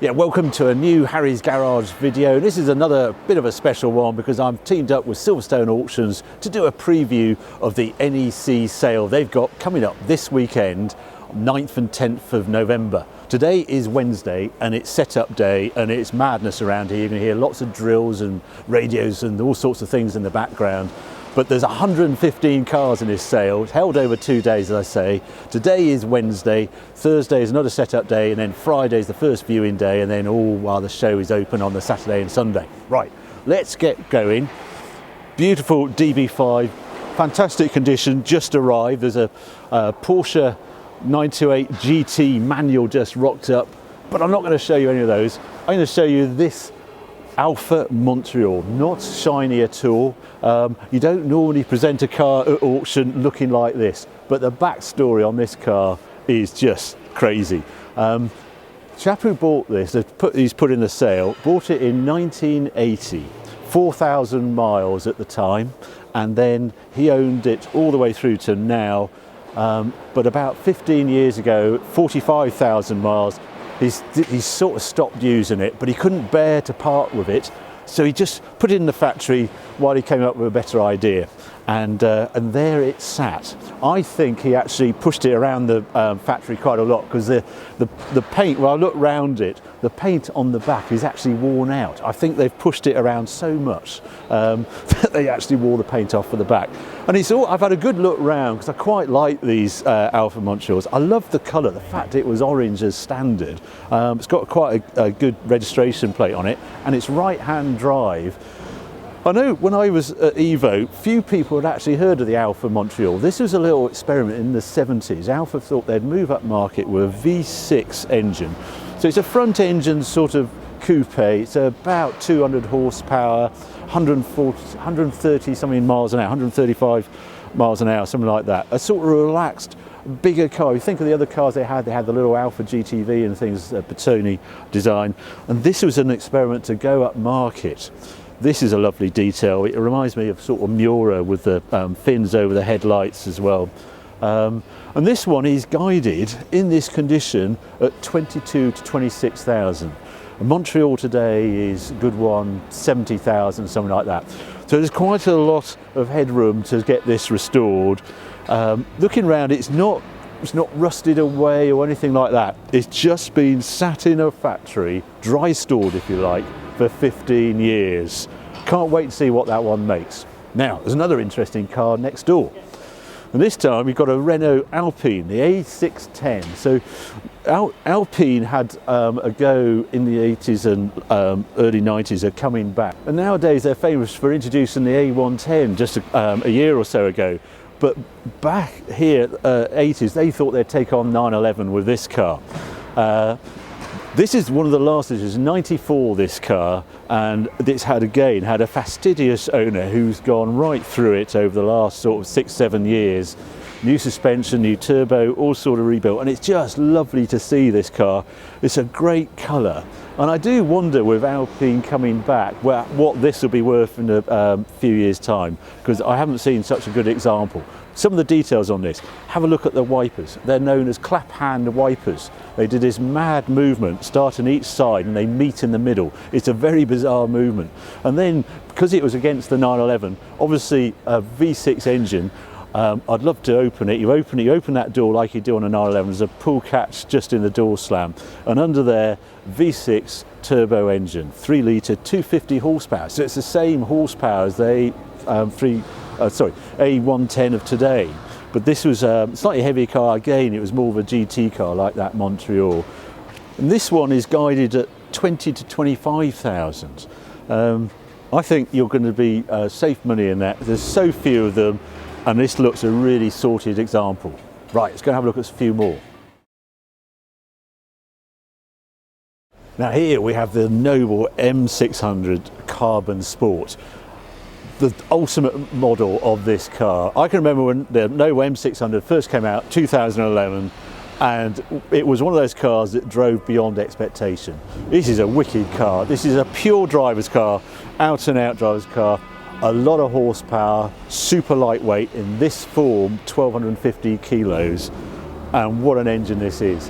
Yeah, welcome to a new Harry's Garage video. This is another bit of a special one because I'm teamed up with Silverstone Auctions to do a preview of the NEC sale they've got coming up this weekend, 9th and 10th of November. Today is Wednesday and it's setup day and it's madness around here. You can hear lots of drills and radios and all sorts of things in the background. But there's 115 cars in this sale. It's held over 2 days, as I say. Today is Wednesday, Thursday is another setup day, and then Friday is the first viewing day, and then all while the show is open on the Saturday and Sunday. Right, let's get going. Beautiful DB5, fantastic condition, just arrived. There's a Porsche 928 GT manual just rocked up, but I'm not going to show you any of those. I'm going to show you this Alfa Montreal, not shiny at all. You don't normally present a car at auction looking like this, but the backstory on this car is just crazy. Chap who bought this, he's put in the sale, bought it in 1980, 4,000 miles at the time, and then he owned it all the way through to now. But about 15 years ago, 45,000 miles, he's sort of stopped using it, but he couldn't bear to part with it, so he just put it in the factory while he came up with a better idea, and there it sat. I think he actually pushed it around the factory quite a lot because the paint, when I look round it, the paint on the back is actually worn out. I think they've pushed it around so much that they actually wore the paint off for the back. And I've had a good look round because I quite like these Alfa Montreals. I love the colour, the fact it was orange as standard. It's got quite a good registration plate on it, and it's right-hand drive. I know when I was at Evo, few people had actually heard of the Alfa Montreal. This was a little experiment in the 70s. Alfa thought they'd move up market with a V6 engine. So it's a front engine sort of coupe. It's about 200 horsepower, 130 something miles an hour, 135 miles an hour, something like that. A sort of relaxed, bigger car. You think of the other cars they had the little Alfa GTV and things, Bertoni design. And this was an experiment to go up market. This is a lovely detail. It reminds me of sort of Miura with the fins over the headlights as well. And this one is guided in this condition at 22 to 26,000. Montreal today is a good one, 70,000, something like that. So there's quite a lot of headroom to get this restored. Looking around, it's not rusted away or anything like that. It's just been sat in a factory, dry stored if you like, for 15 years. Can't wait to see what that one makes. Now, there's another interesting car next door. And this time we've got a Renault Alpine, the A610. So Alpine had a go in the 80s and early 90s are coming back. And nowadays they're famous for introducing the A110 just a year or so ago. But back here, 80s, they thought they'd take on 911 with this car. This is one of the last, this is 94, this car, and it's had a fastidious owner who's gone right through it over the last sort of 6-7 years. New suspension, new turbo, all sort of rebuilt, and it's just lovely to see this car. It's a great colour, and I do wonder with Alpine coming back what this will be worth in a few years' time, because I haven't seen such a good example. Some of the details on this, have a look at the wipers. They're known as clap hand wipers. They did this mad movement, start on each side and they meet in the middle. It's a very bizarre movement. And then, because it was against the 911, obviously a V6 engine, I'd love to open it. You open that door like you do on a 911, there's a pull catch just in the door slam. And under there, V6 turbo engine, 3 litre, 250 horsepower. So it's the same horsepower as the A110 of today, but this was a slightly heavier car. Again, it was more of a GT car like that Montreal, and this one is guided at 20 to 25,000. I think you're going to be safe money in that. There's so few of them, and this looks a really sorted example. Right, let's go and have a look at a few more. Now here we have the noble M600 Carbon Sport, the ultimate model of this car. I can remember when the Noble M600 first came out, 2011, and it was one of those cars that drove beyond expectation. This is a wicked car. This is a pure driver's car, out and out driver's car, a lot of horsepower, super lightweight, in this form 1250 kilos, and what an engine this is.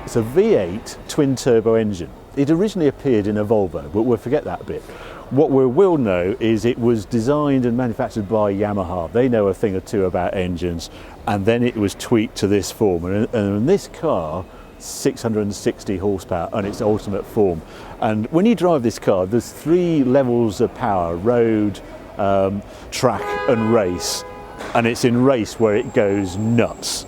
It's a V8 twin turbo engine. it originally appeared in a Volvo, but we'll forget that bit. What we will know is it was designed and manufactured by Yamaha. They know a thing or two about engines, and then it was tweaked to this form. And this car, 660 horsepower and its ultimate form. And when you drive this car, there's 3 levels of power: road, track and race. And it's in race where it goes nuts.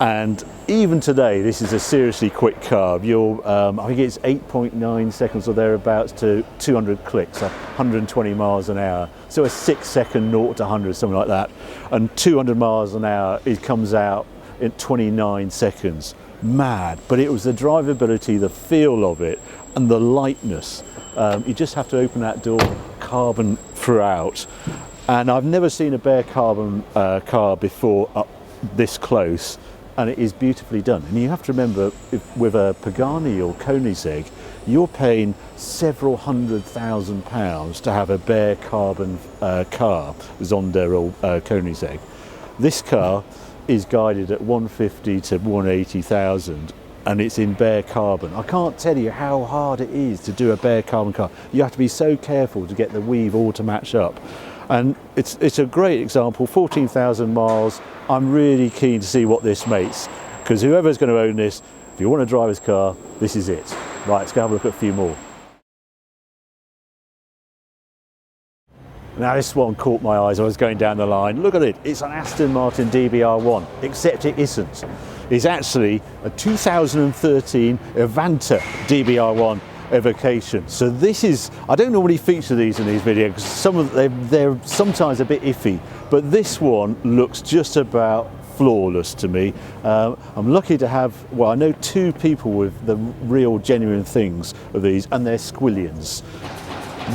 And even today, this is a seriously quick car. I think it's 8.9 seconds or thereabouts to 200 clicks, 120 miles an hour. So a 6-second 0 to 100, something like that. And 200 miles an hour, it comes out in 29 seconds. Mad. But it was the drivability, the feel of it, and the lightness. You just have to open that door, carbon throughout. And I've never seen a bare carbon car before up this close. And it is beautifully done. And you have to remember, with a Pagani or Koenigsegg, you're paying several £100,000 to have a bare carbon car, Zonda or Koenigsegg. This car is guided at 150 to 180,000, and it's in bare carbon. I can't tell you how hard it is to do a bare carbon car. You have to be so careful to get the weave all to match up. And it's a great example, 14,000 miles. I'm really keen to see what this makes, because whoever's going to own this, if you want to drive this car, this is it. Right, let's go have a look at a few more. Now this one caught my eyes. I was going down the line. Look at it. It's an Aston Martin DBR1, except it isn't. It's actually a 2013 Avanta DBR1 evocation. So this is, I don't normally feature these in these videos because some of they're sometimes a bit iffy, but this one looks just about flawless to me. I'm lucky to have, well, I know 2 people with the real genuine things of these, and they're squillions.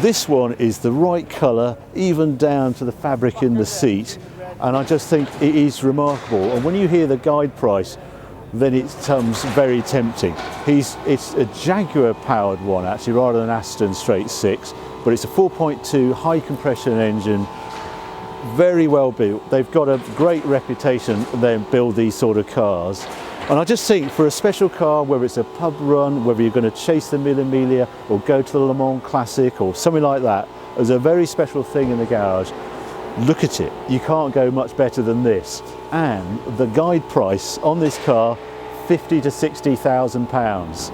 This one is the right colour, even down to the fabric in the seat, and I just think it is remarkable. And when you hear the guide price, then it becomes very tempting. It's a Jaguar powered one actually, rather than Aston straight 6, but it's a 4.2 high compression engine, very well built. They've got a great reputation, they build these sort of cars. And I just think for a special car, whether it's a pub run, whether you're going to chase the Mille Miglia or go to the Le Mans Classic or something like that, as a very special thing in the garage, look at it. You can't go much better than this. And the guide price on this car, 50 to 60,000 pounds.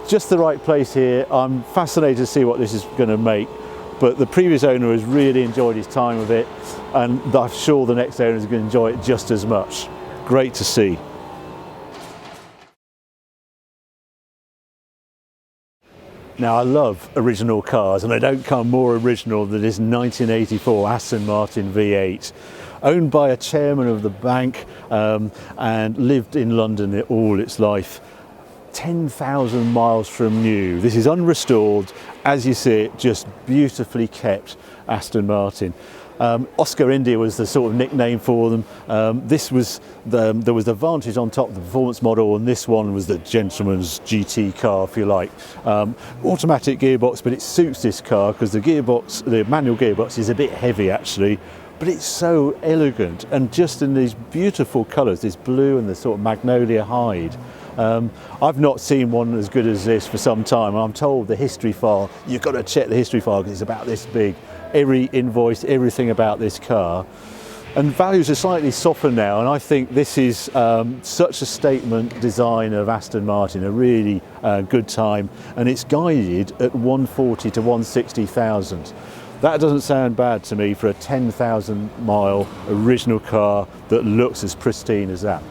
Just the right place here. I'm fascinated to see what this is going to make. But the previous owner has really enjoyed his time with it, and I'm sure the next owner is going to enjoy it just as much. Great to see. Now I love original cars, and they don't come more original than this 1984 Aston Martin V8, owned by a chairman of the bank and lived in London all its life. 10,000 miles from new. This is unrestored, as you see it, just beautifully kept Aston Martin. Oscar India was the sort of nickname for them. There was the Vantage on top, the performance model, and this one was the gentleman's GT car, if you like. Automatic gearbox, but it suits this car because the manual gearbox is a bit heavy actually, but it's so elegant, and just in these beautiful colours, this blue and the sort of magnolia hide. I've not seen one as good as this for some time. I'm told the history file, you've got to check the history file because it's about this big. Every invoice, everything about this car. And values are slightly softened now, and I think this is such a statement design of Aston Martin, a really good time, and it's guided at 140 to 160,000. That doesn't sound bad to me for a 10,000 mile original car that looks as pristine as that.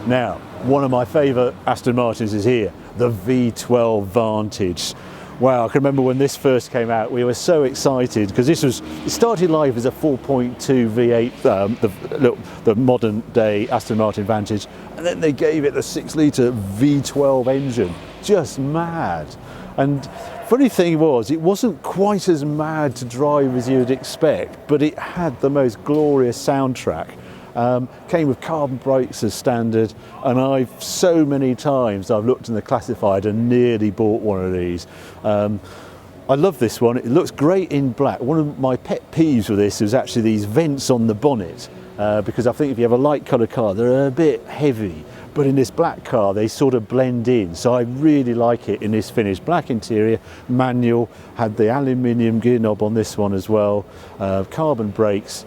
Now, one of my favourite Aston Martins is here, the V12 Vantage. Wow, I can remember when this first came out, we were so excited because it started life as a 4.2 V8, the modern day Aston Martin Vantage, and then they gave it the 6-litre V12 engine. Just mad. And funny thing was, it wasn't quite as mad to drive as you'd expect, but it had the most glorious soundtrack. Came with carbon brakes as standard, and so many times I've looked in the classified and nearly bought one of these. I love this one. It looks great in black. One of my pet peeves with this is actually these vents on the bonnet. because I think if you have a light colour car, they're a bit heavy. But in this black car, they sort of blend in. So I really like it in this finish. Black interior, manual, had the aluminium gear knob on this one as well. Carbon brakes,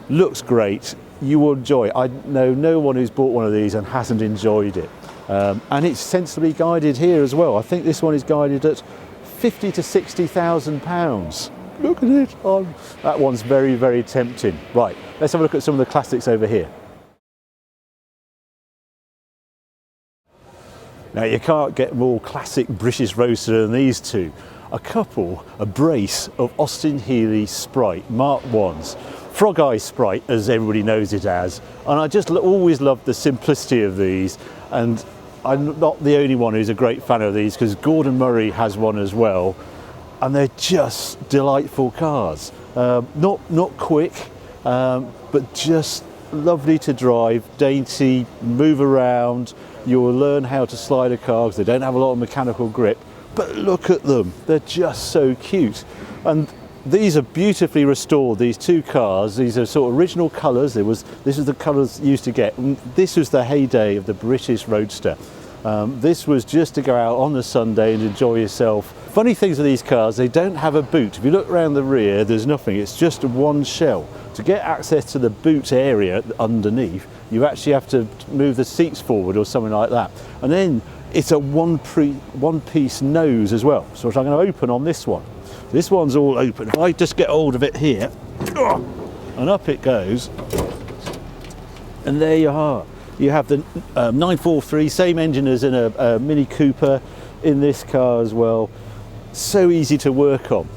looks great. You will enjoy it. I know no one who's bought one of these and hasn't enjoyed it. And it's sensibly guided here as well. I think this one is guided at 50 to 60,000 pounds. Look at it. Oh, that one's very, very tempting. Right, let's have a look at some of the classics over here. Now you can't get more classic British roadster than these two. A brace of Austin Healey Sprite Mark 1s. Frog Eye Sprite, as everybody knows it as. And I just always loved the simplicity of these. And I'm not the only one who's a great fan of these, because Gordon Murray has one as well. And they're just delightful cars. Not quick, but just lovely to drive, dainty, move around. You'll learn how to slide a car because they don't have a lot of mechanical grip. But look at them, they're just so cute. And these are beautifully restored, these two cars. These are sort of original colours. This is the colours used to get. This was the heyday of the British Roadster. This was just to go out on a Sunday and enjoy yourself. Funny things with these cars, they don't have a boot. If you look around the rear, there's nothing, it's just one shell. To get access to the boot area underneath, you actually have to move the seats forward or something like that. And then it's a one-piece nose as well. So I'm going to open on this one. This one's all open. If I just get hold of it here, and up it goes, and there you are. You have the 943, same engine as in a Mini Cooper in this car as well. So easy to work on.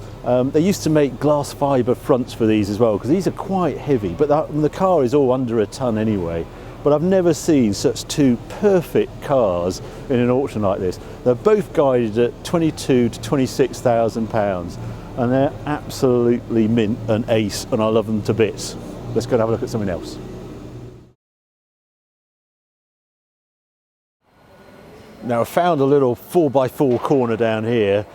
They used to make glass fibre fronts for these as well, because these are quite heavy, but the car is all under a ton anyway. But I've never seen such two perfect cars in an auction like this. They're both guided at 22 to 26,000 pounds, and they're absolutely mint and ace, and I love them to bits. Let's go and have a look at something else. Now I found a little 4x4 corner down here,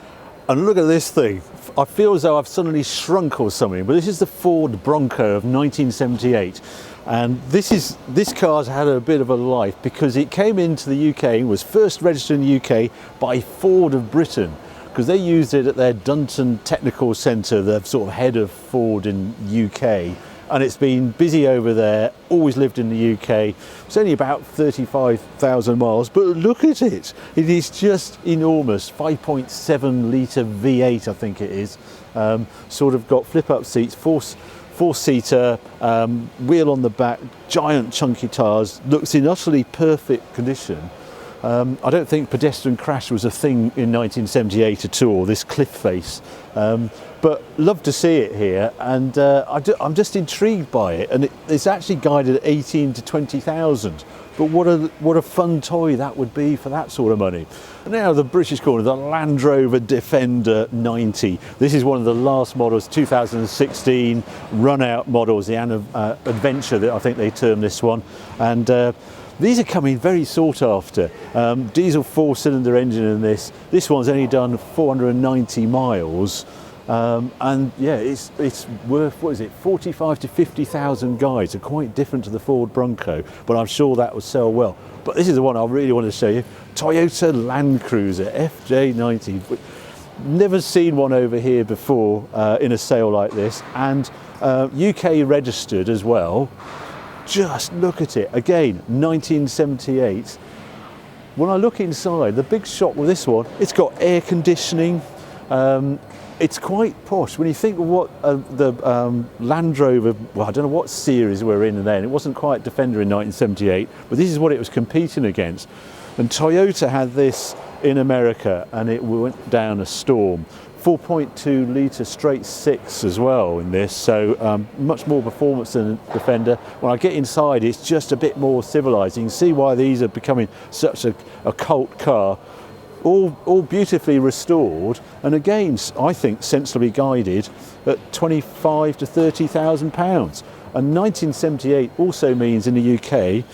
and look at this thing. I feel as though I've suddenly shrunk or something, but this is the Ford Bronco of 1978. And this car's had a bit of a life because it came into the UK, was first registered in the UK by Ford of Britain, because they used it at their Dunton Technical Centre, the sort of head of Ford in UK. And it's been busy over there, always lived in the UK. It's only about 35,000 miles, but look at it. It is just enormous, 5.7 litre V8, I think it is. Sort of got flip-up seats, four-seater, wheel on the back, giant chunky tyres, looks in utterly perfect condition. I don't think pedestrian crash was a thing in 1978 at all, this cliff face. But love to see it here, and I'm just intrigued by it. And it's actually guided at 18 to 20,000. But what a fun toy that would be for that sort of money. Now the British corner, the Land Rover Defender 90. This is one of the last models, 2016 run-out models, the Adventure, that I think they termed this one. And these are coming very sought after. Diesel 4-cylinder engine in this. This one's only done 490 miles. And yeah, it's worth, what is it, 45 to 50,000 guides. Are quite different to the Ford Bronco, but I'm sure that will sell well. But this is the one I really want to show you. Toyota Land Cruiser FJ90. Never seen one over here before in a sale like this, and UK registered as well. Just look at it. Again, 1978. When I look inside, the big shot with this one, it's got air conditioning. It's quite posh. When you think of what the Land Rover, well, I don't know what series we're in then. It wasn't quite Defender in 1978, but this is what it was competing against. And Toyota had this in America, and it went down a storm. 4.2 litre straight six as well in this, so much more performance than Defender. When I get inside, it's just a bit more civilised. You can see why these are becoming such a cult car. All beautifully restored, and again, I think sensibly guided at 25 to 30,000 pounds. And 1978 also means in the UK,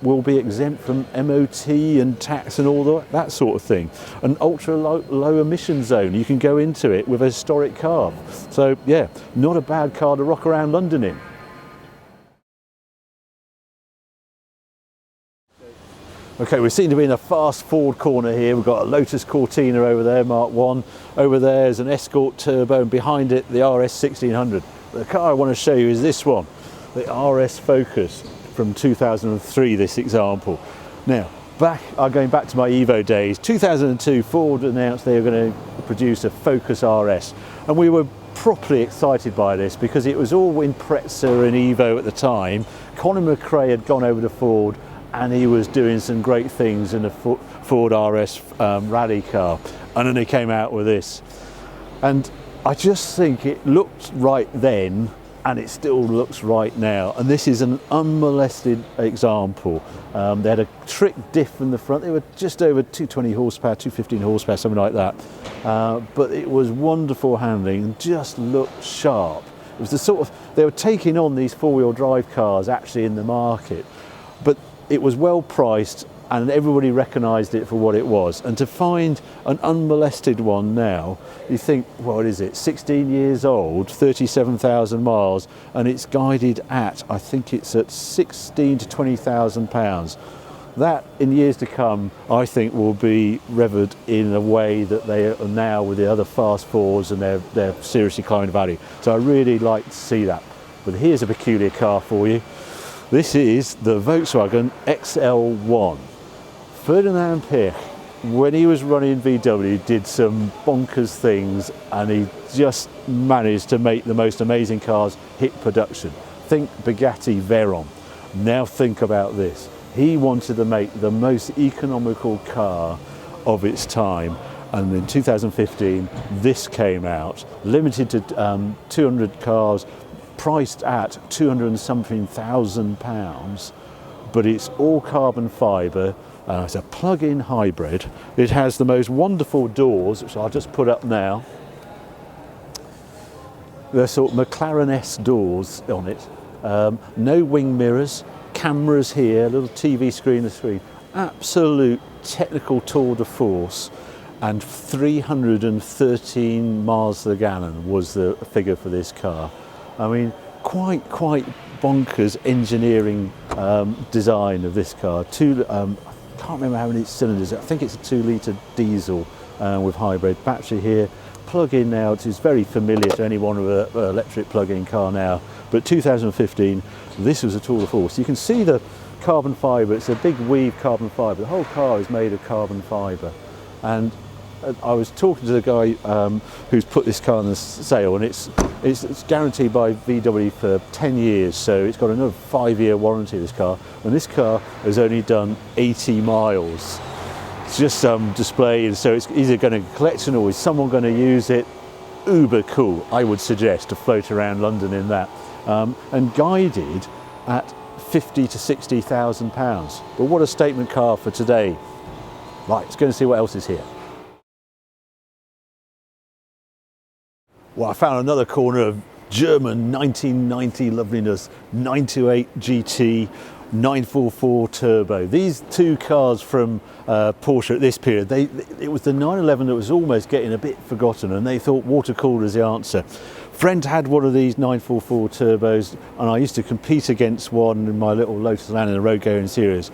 will be exempt from MOT and tax and all that sort of thing. An ultra low emission zone, you can go into it with a historic car. So yeah, not a bad car to rock around London in. Okay, we seem to be in a fast forward corner here. We've got a Lotus Cortina over there, Mark 1. Over there is an Escort Turbo, and behind it the RS 1600. The car I want to show you is this one, the RS Focus from 2003, this example. Now, going back to my Evo days, 2002, Ford announced they were going to produce a Focus RS, and we were properly excited by this because it was all in Prezza and Evo at the time. Conor McRae had gone over to Ford, and he was doing some great things in a Ford RS rally car, and then they came out with this, and I just think it looked right then and it still looks right now, and this is an unmolested example. They had a trick diff in the front. They were just over 220 horsepower, 215 horsepower, something like that, but it was wonderful handling and just looked sharp. It was the sort of, they were taking on these four-wheel drive cars actually in the market, but it was well priced and everybody recognised it for what it was. And to find an unmolested one now, you think, what is it, 16 years old, 37,000 miles, and it's guided at, I think it's at 16 to 20,000 pounds. That, in years to come, I think will be revered in a way that they are now with the other fast fours, and they're seriously climbing value. So I really like to see that. But here's a peculiar car for you. This is the Volkswagen XL1. Ferdinand Piëch, when he was running VW, did some bonkers things, and he just managed to make the most amazing cars hit production. Think Bugatti Veyron. Now think about this. He wanted to make the most economical car of its time, and in 2015 this came out, limited to 200 cars, priced at 200 and something thousand pounds, but it's all carbon fibre. It's a plug-in hybrid. It has the most wonderful doors, which I'll just put up now. They're sort of McLaren-esque doors on it. No wing mirrors, cameras here, a little TV screen on the screen. Absolute technical tour de force, and 313 miles to the gallon was the figure for this car. I mean, quite bonkers engineering design of this car. I can't remember how many cylinders. I think it's a 2-litre diesel with hybrid battery here. Plug-in now, which is very familiar to anyone with an electric plug-in car now. But 2015, this was a tour de force. You can see the carbon fibre. It's a big weave carbon fibre. The whole car is made of carbon fibre. And I was talking to the guy who's put this car on the sale, and it's guaranteed by VW for 10 years, so it's got another 5-year warranty, this car, and this car has only done 80 miles. It's just some display, and so it's either going to collection or is someone going to use it. Uber cool, I would suggest, to float around London in that, and guided at 50 to 60,000 pounds. But what a statement car for today. Right, let's go and see what else is here. Well, I found another corner of German 1990 loveliness, 928 GT, 944 Turbo. These two cars from Porsche at this period, it was the 911 that was almost getting a bit forgotten, and they thought water cooled is the answer. Friend had one of these 944 Turbos, and I used to compete against one in my little Lotus Land in the road going series.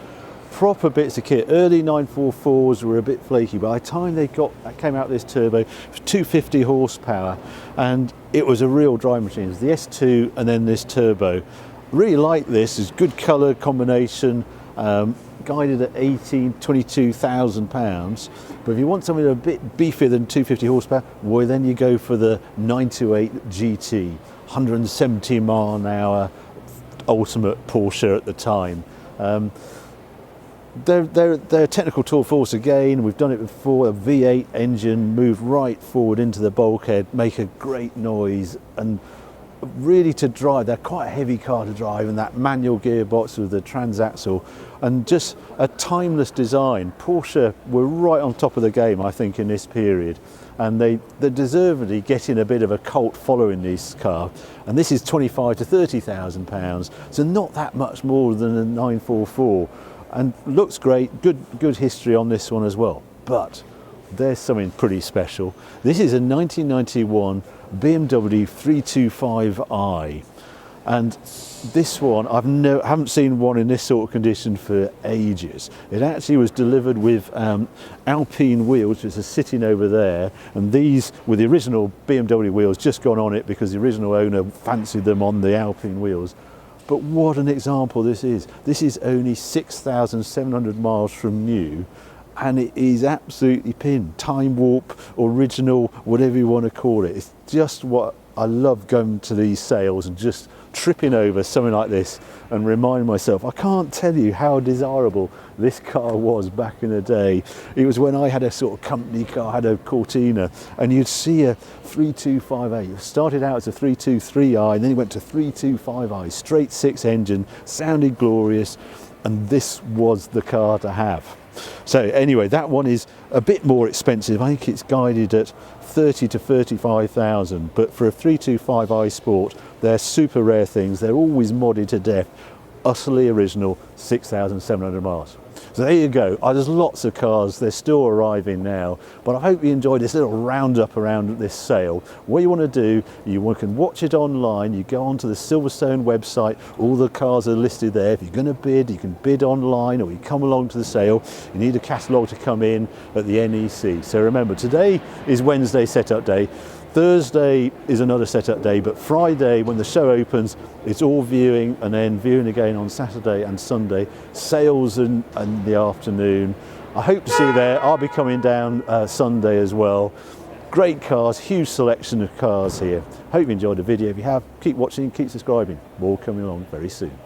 Proper bits of kit. Early 944s were a bit flaky. By the time they came out this turbo, it was 250 horsepower, and it was a real driving machine. It was the S2 and then this turbo. Really like this. It's good colour combination. Guided at 22,000 pounds. But if you want something a bit beefier than 250 horsepower, well, then you go for the 928 GT, 170 mile an hour, ultimate Porsche at the time. They're a technical tour force again. We've done it before. A V8 engine, move right forward into the bulkhead, make a great noise, and really to drive. They're quite a heavy car to drive, and that manual gearbox with the transaxle, and just a timeless design. Porsche were right on top of the game, I think, in this period, and they're deservedly getting a bit of a cult following this car. And this is 25 to 30,000 pounds, so not that much more than a 944. And looks great, good history on this one as well. But there's something pretty special. This is a 1991 BMW 325i. And this one, haven't seen one in this sort of condition for ages. It actually was delivered with Alpine wheels, which are sitting over there, and these with the original BMW wheels just gone on it because the original owner fancied them on the Alpine wheels. But what an example this is. This is only 6,700 miles from new, and it is absolutely pinned. Time warp, original, whatever you want to call it. It's just what I love, going to these sales and just tripping over something like this and remind myself, I can't tell you how desirable this car was back in the day. It was when I had a sort of company car, I had a Cortina, and you'd see a 325i. It started out as a 323i, and then it went to 325i, straight six engine, sounded glorious, and this was the car to have. So anyway, that one is a bit more expensive. I think it's guided at 30 to 35,000, but for a 325i Sport, they're super rare things. They're always modded to death, utterly original, 6,700 miles. So there you go. There's lots of cars. They're still arriving now, but I hope you enjoyed this little roundup around this sale. What you want to do, you can watch it online. You go onto the Silverstone website. All the cars are listed there. If you're going to bid, you can bid online, or you come along to the sale. You need a catalogue to come in at the NEC. So remember, today is Wednesday setup day. Thursday is another setup day, but Friday, when the show opens, it's all viewing, and then viewing again on Saturday and Sunday. Sales in the afternoon. I hope to see you there. I'll be coming down Sunday as well. Great cars, huge selection of cars here. Hope you enjoyed the video. If you have, keep watching, keep subscribing. More coming along very soon.